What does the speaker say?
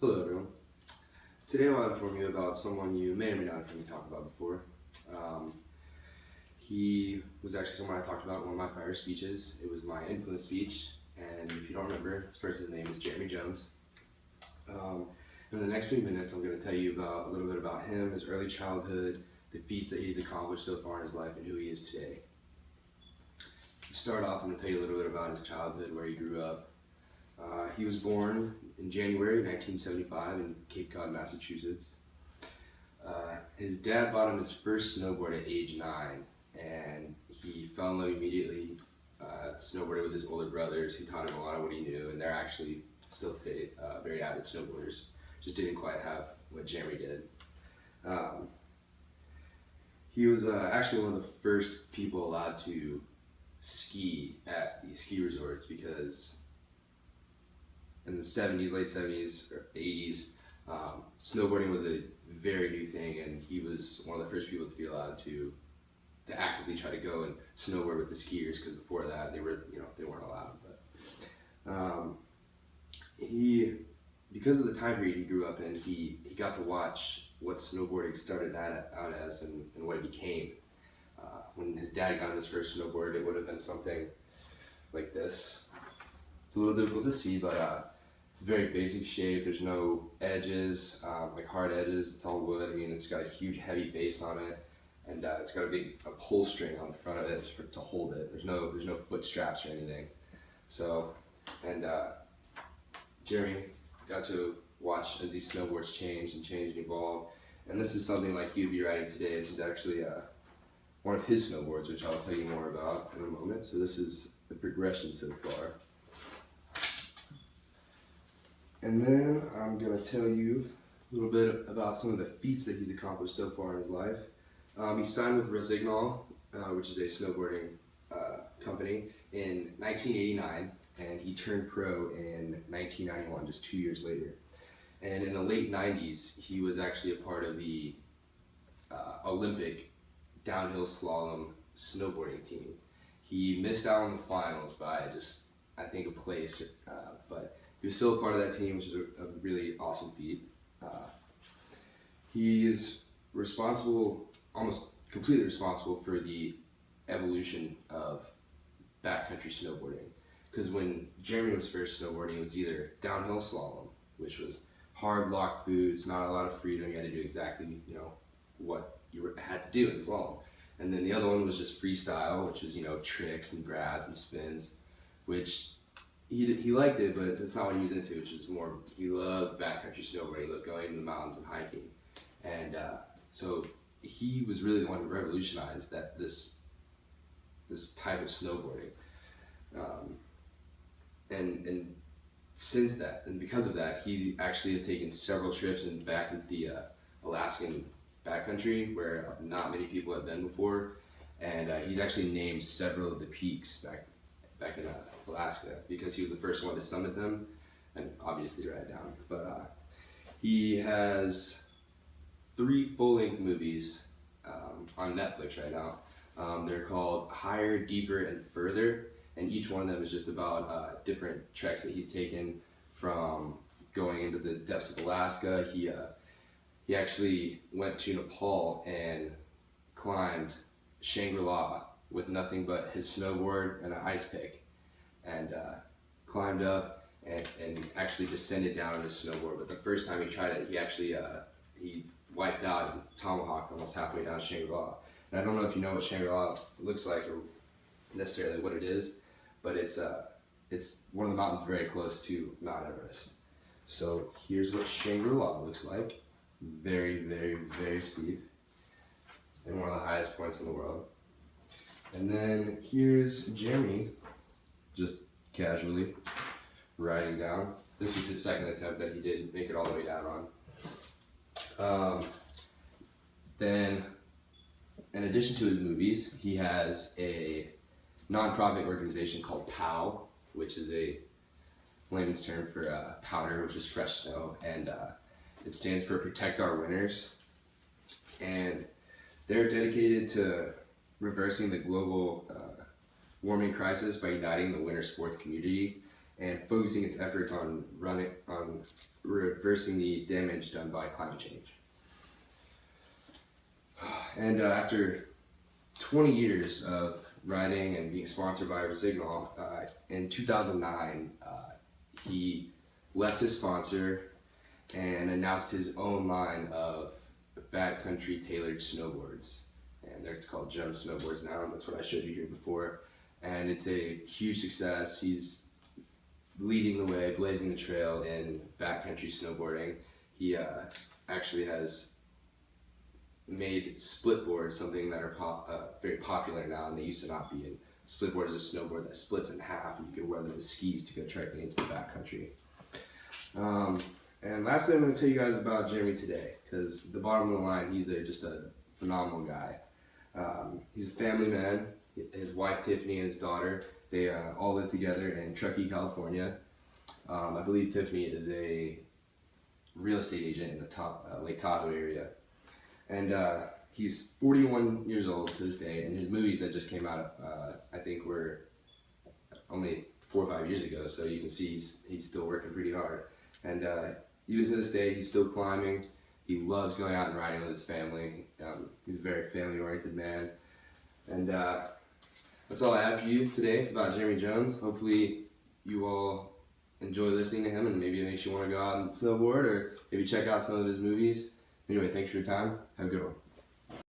Hello everyone. Today I'll inform you about someone you may or may not have heard me talk about before. Um, he was actually someone I talked about in one of my prior speeches. It was my influence speech, and if you don't remember, this person's name is Jeremy Jones. Um, in the next few minutes, I'm going to tell you about a little bit about him, his early childhood, the feats that he's accomplished so far in his life, and who he is today. To start off, I'm going to tell you a little bit about his childhood, where he grew up. He was born in January 1975 in Cape Cod, Massachusetts. His dad bought him his first snowboard at age 9, and he fell in love immediately. Snowboarded with his older brothers, who taught him a lot of what he knew, and they're actually still today very avid snowboarders. Just didn't quite have what Jeremy did. Um, he was actually one of the first people allowed to ski at the ski resorts because in the 70s, late 70s, or 80s, snowboarding was a very new thing, and he was one of the first people to be allowed to actively try to go and snowboard with the skiers, because before that they weren't allowed. But he, because of the time period he grew up in, he got to watch what snowboarding started out as and what it became. When his dad got him his first snowboard, it would have been something like this. It's a little difficult to see, but it's a very basic shape. There's no edges, like hard edges. It's all wood. I mean, it's got a huge heavy base on it, and it's got a pull string on the front of it to hold it. There's no foot straps or anything. So, and Jeremy got to watch as these snowboards change and evolve. And this is something like he would be riding today. This is actually one of his snowboards, which I'll tell you more about in a moment. So this is the progression so far. And then I'm going to tell you a little bit about some of the feats that he's accomplished so far in his life. He signed with Rossignol, which is a snowboarding company, in 1989, and he turned pro in 1991, just 2 years later. And in the late 90s, he was actually a part of the Olympic downhill slalom snowboarding team. He missed out on the finals by I think, a place, but he was still a part of that team, which is a really awesome feat. He's almost completely responsible for the evolution of backcountry snowboarding. Because when Jeremy was first snowboarding, it was either downhill slalom, which was hard lock boots, not a lot of freedom. You had to do exactly, what you had to do in slalom. And then the other one was just freestyle, which was, tricks and grabs and spins, which he liked it, but that's not what he was into, which is more, he loved backcountry snowboarding. He loved going in the mountains and hiking. And so he was really the one who revolutionized this type of snowboarding. And since that, and because of that, he actually has taken several trips back into the Alaskan backcountry, where not many people have been before. And he's actually named several of the peaks back in Alaska, because he was the first one to summit them and obviously ride down. But he has 3 full-length movies on Netflix right now. They're called Higher, Deeper, and Further, and each one of them is just about different treks that he's taken, from going into the depths of Alaska. He actually went to Nepal and climbed Shangri-La with nothing but his snowboard and an ice pick, and climbed up and actually descended down on his snowboard. But the first time he tried it, he actually he wiped out and tomahawked almost halfway down Shangri-La. And I don't know if you know what Shangri-La looks like or necessarily what it is, but it's one of the mountains very close to Mount Everest. So here's what Shangri-La looks like. Very, very, very steep, and one of the highest points in the world. And then here's Jeremy, just casually riding down. This was his second attempt that he did make it all the way down on. Then, in addition to his movies, he has a nonprofit organization called POW, which is a layman's term for powder, which is fresh snow, and it stands for Protect Our Winters. And they're dedicated to reversing the global warming crisis by uniting the winter sports community. and focusing its efforts on reversing the damage done by climate change. And after 20 years of riding and being sponsored by Resignol, in 2009, he left his sponsor and announced his own line of Bad Country tailored snowboards. And it's called Jones Snowboards now, and that's what I showed you here before. And it's a huge success. He's leading the way, blazing the trail in backcountry snowboarding. He actually has made split boards something that are very popular now, and they used to not be. And split board is a snowboard that splits in half, and you can wear them as skis to go trekking into the backcountry. And lastly, I'm going to tell you guys about Jeremy today, because the bottom of the line, he's just a phenomenal guy. He's a family man. His wife Tiffany and his daughter, they all live together in Truckee, California. I believe Tiffany is a real estate agent in the Lake Tahoe area. And he's 41 years old to this day, and his movies that just came out, I think, were only 4 or 5 years ago, so you can see he's still working pretty hard. And even to this day, he's still climbing. He loves going out and riding with his family. He's a very family-oriented man. And that's all I have for you today about Jeremy Jones. Hopefully you all enjoy listening to him, and maybe it makes you want to go out and snowboard, or maybe check out some of his movies. Anyway, thanks for your time. Have a good one.